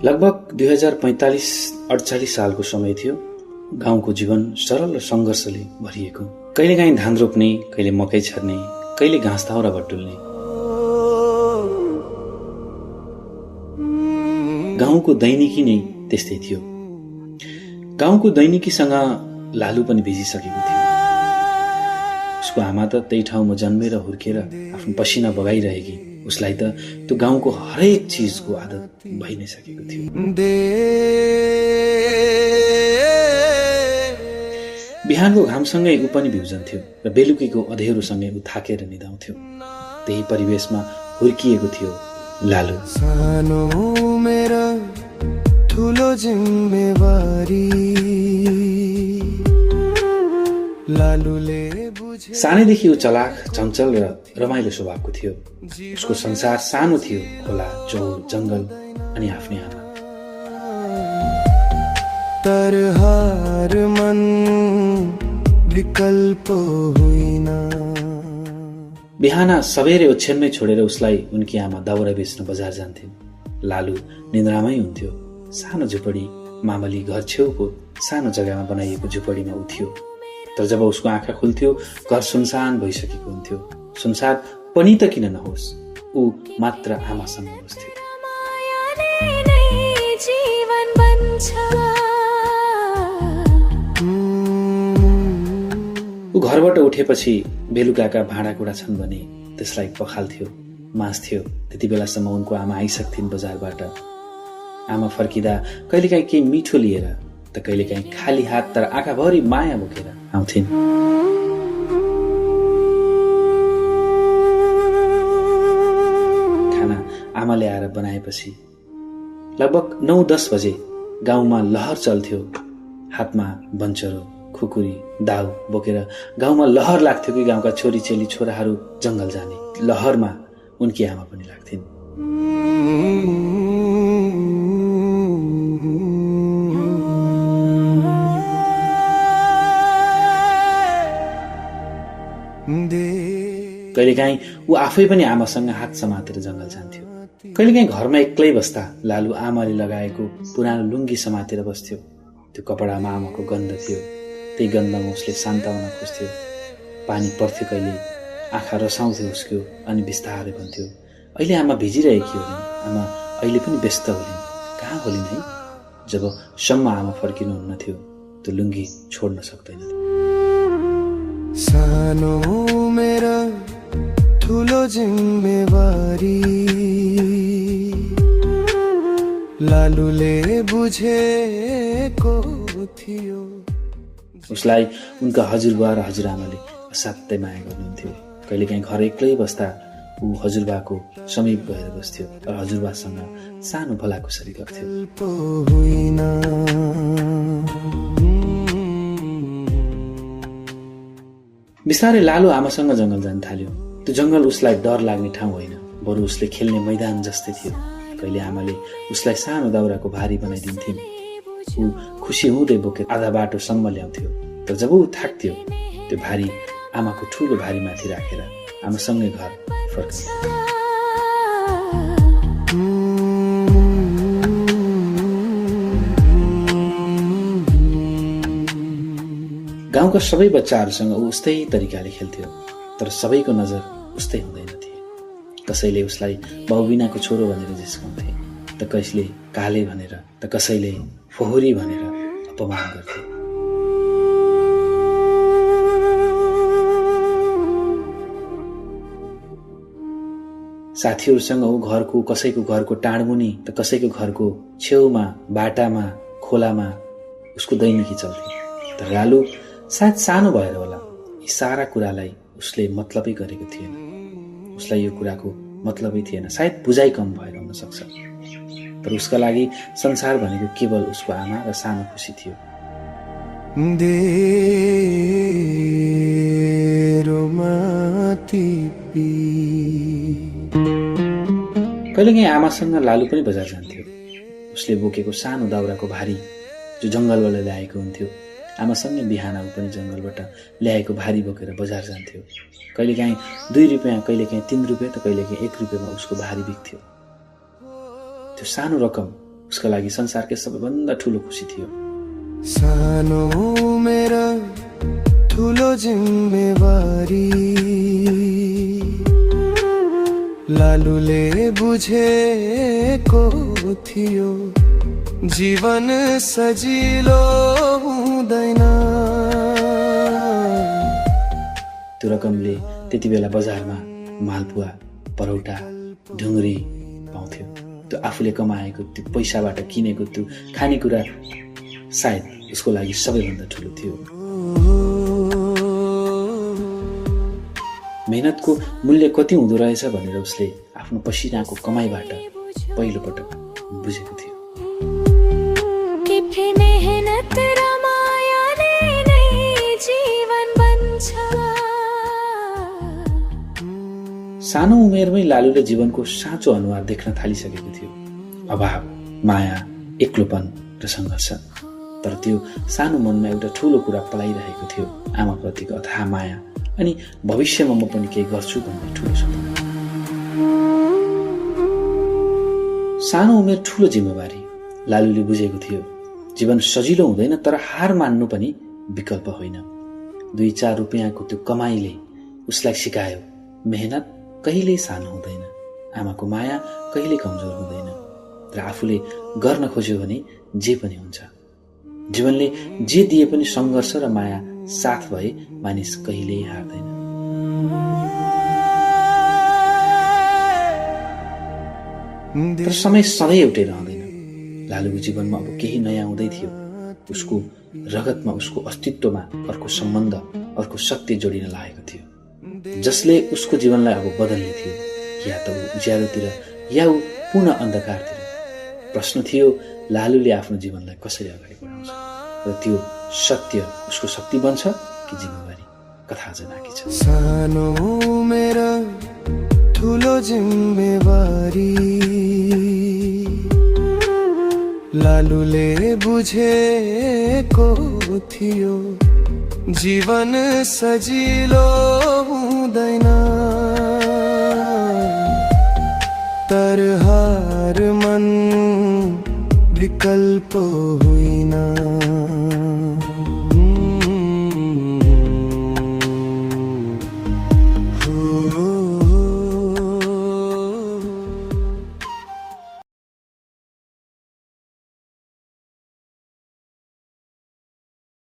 लगभग 2045-48 सालको समय थियो। गाउँको जीवन सरल र सङ्घर्षले भरिएको। कहिलेकाहीँ धान रोप्ने, कहिले मकै छर्ने, कहिले घाँस दाउरा बटुल्ने। गाउँको दैनिकी नै त्यस्तै थियो। गाउँको दैनिकीसँग लालु पनि भिजिसकेको थियो। उसको आमा त त्यही ठाउँमा जन्मेर हुर्केर आफ्नो पसिना बगाइरहेकी। उसलाई त त्यो गाउँको हरेक चिजको आदत भइ नै सकेको थियो। बिहानको घामसँगै ऊ पनि भिउजन्थ्यो र बेलुकीको अँध्यारोसँगै ऊ थाकेर निदाउँथ्यो। त्यही परिवेशमा हुर्किएको थियो लालु। सानो मेरा ठुलो जिम्मेवारी लालुले बुझे। सानैदेखि ऊ चलाक, चञ्चल र रमाइलो स्वभावको थियो। उसको संसार सानो थियो, खोला, चौर, जङ्गल अनि आफ्नै आमा। तरहार मन विकल्प होइन। बिहान सबेरै ओछ्यानमै छोडेर उसलाई उनकी आमा दाउरा बेच्न बजार जान्थिन्। लालु निन्द्रामै हुन्थ्यो। सानो झुपडी, मामली घर छेउको सानो जग्गामा बनाइएको झुपडीमा ऊ थियो। तर जब उसको आँखा खुल्थ्यो, घर सुनसान भइसकेको हुन्थ्यो। सुनसान पनि त किन नहोस्, ऊ मात्र आमासँग बस्थ्यो। ऊ घरबाट उठेपछि बेलुकाका भाँडाकुँडा छन् भने त्यसलाई पखाल्थ्यो, माझ्थ्यो। त्यति बेलासम्म उनको आमा आइसक्थिन् बजारबाट। आमा फर्किँदा कहिलेकाहीँ केही मिठो लिएर, त कहिलेकाहीँ खाली हात तर आँखाभरि माया बोकेर आउँथिन्। खाना आमाले आएर बनाएपछि लगभग 9-10 बजे गाउँमा लहर चल्थ्यो। हातमा बन्चरो, खुकुरी, दाउ बोकेर गाउँमा लहर लाग्थ्यो कि गाउँका छोरी चेली छोराहरू जङ्गल जाने। लहरमा उनकी आमा पनि लाग्थिन्। कहिलेकाहीँ ऊ आफै पनि आमासँग हात समातेर जङ्गल जान्थ्यो। कहिलेकाहीँ घरमा एक्लै बस्दा लालु आमाले लगाएको पुरानो लुङ्गी समातेर बस्थ्यो। त्यो कपडामा आमाको गन्ध थियो। त्यही गन्धमा उसले सान्त्वना खोज्थ्यो। पानी पर्थ्यो कहिले, आँखा रसाउँथ्यो उसको, अनि बिस्तारै भन्थ्यो, अहिले आमा भिजिरहेकी होलिन्, आमा अहिले पनि व्यस्त होलिन्, कहाँ होलिन् है। जब सम्म आमा फर्किनुहुन्न थियो, त्यो लुङ्गी छोड्न सक्दैन थियो। सानो मेरा ठुलो जिम्मेवारी लालुले बुझेको थियो। उसलाई उनका हजुरबा र हजुरआमाले असाध्यै माया गर्नुहुन्थ्यो। कहिलेकाहीँ घर एक्लै बस्दा ऊ हजुरबाको समीप गएर बस्थ्यो र हजुरबासँग सानो भलाकुसारी गर्थ्यो। बिस्तारै लालु आमासँग जङ्गल जान थाल्यो। त्यो जङ्गल उसलाई डर लाग्ने ठाउँ होइन, बरु उसले खेल्ने मैदान जस्तै थियो। कहिले आमाले उसलाई सानो दाउराको भारी बनाइदिन्थिन्। ऊ खुसी हुँदै बोकेर आधा बाटोसम्म ल्याउँथ्यो। तर जब ऊ थाक्थ्यो, त्यो भारी आमाको ठुलो भारीमाथि राखेर आमासँगै घर फर्कन्थ्यो। गाउँका सबै बच्चाहरूसँग ऊ उस्तै तरिकाले खेल्थ्यो। तर सबैको नजर उस्तै हुँदैन थिए। कसैले उसलाई बाउबिनाको छोरो भनेर जिस्काउँथे, त कसैले काले भनेर, त कसैले फोहोरी भनेर अपमान गर्थे। साथीहरूसँग ऊ कसैको घरको टाढमुनि, त कसैको घरको छेउमा, बाटामा, खोलामा उसको दैनिकी चल्थे। तर लालु सायद सानो भएर होला, यी सारा कुरालाई उसले मतलबै गरेको थिएन। उसलाई यो कुराको मतलबै थिएन। सायद बुझाइ कम भएर हुन सक्छ। तर उसका लागि संसार भनेको केवल उसको आमा र सानो खुसी थियो। कहिलेकाहीँ आमासँग लालु पनि बजार जान्थ्यो। उसले बोकेको सानो दाउराको भारी जो जङ्गलबाट ल्याएको हुन्थ्यो, आमासँगै बिहान ऊ पनि जङ्गलबाट ल्याएको भारी बोकेर बजार जान्थ्यो। कहिलेकाहीँ 2 रुपियाँ, कहिलेकाहीँ 3 रुपियाँ, त कहिलेकाहीँ 1 रुपियाँमा उसको भारी बिक्थ्यो। त्यो सानो रकम उसको लागि संसारकै सबैभन्दा ठूलो खुसी थियो। सानो मेरा ठुलो जिम्मेवारी लालुले बुझेको थियो, जीवन सजिलो हुँदैन। त्यो रकमले त्यति बेला बजारमा मालपुवा, परौटा, ढुङ्ग्री पाउँथ्यो। त्यो आफूले कमाएको त्यो पैसाबाट किनेको त्यो खानेकुरा सायद उसको लागि सबैभन्दा ठुलो थियो। मेहनतको मूल्य कति हुँदो रहेछ भनेर उसले आफ्नो पसिनाको कमाइबाट पहिलो पटक बुझेको थियो। सानो उमेरमै लालुले जीवनको साँचो अनुहार देख्न थालिसकेको थियो। अभाव, माया, एक्लोपन र सङ्घर्ष। तर त्यो सानो मनमा एउटा ठूलो कुरा पलाइरहेको थियो, आमाप्रतिको अथाह माया अनि भविष्यमा म पनि केही गर्छु भन्ने ठूलो सपना। सानो उमेर ठूलो जिम्मेवारी। लालुले बुझेको थियो जीवन सजिलो हुँदैन, तर हार मान्नु पनि विकल्प होइन। 2-4 रुपियाँको त्यो कमाइले उसलाई सिकायो मेहनत कहिल्यै सानो हुँदैन, आमाको माया कहिल्यै कमजोर हुँदैन, र आफूले गर्न खोज्यो भने जे पनि हुन्छ। जीवनले जे दिए पनि सङ्घर्ष र माया साथ भए मानिस कहिल्यै हार्दैन। तर समय सधैँ एउटै रहँदैन। लालुको जीवनमा अब केही नयाँ हुँदै थियो। उसको रगतमा, उसको अस्तित्वमा अर्को सम्बन्ध, अर्को शक्ति जोडिन लागेको थियो, जसले उसको जीवनलाई अब बदल्ने थियो। या त ऊ उज्यालोतिर या ऊ पुनः अन्धकारतिर। प्रश्न थियो लालुले आफ्नो जीवनलाई कसरी अगाडि बढाउँछ, र त्यो सत्य उसको शक्ति बन्छ कि जिम्मेवारी? कथा अझ बाँकी छ। सानो मेरा ठुलो जिम्मेवारी लालुले बुझेको थियो, जीवन सजिलो हुँदैन, तर हार मन विकल्प होइन।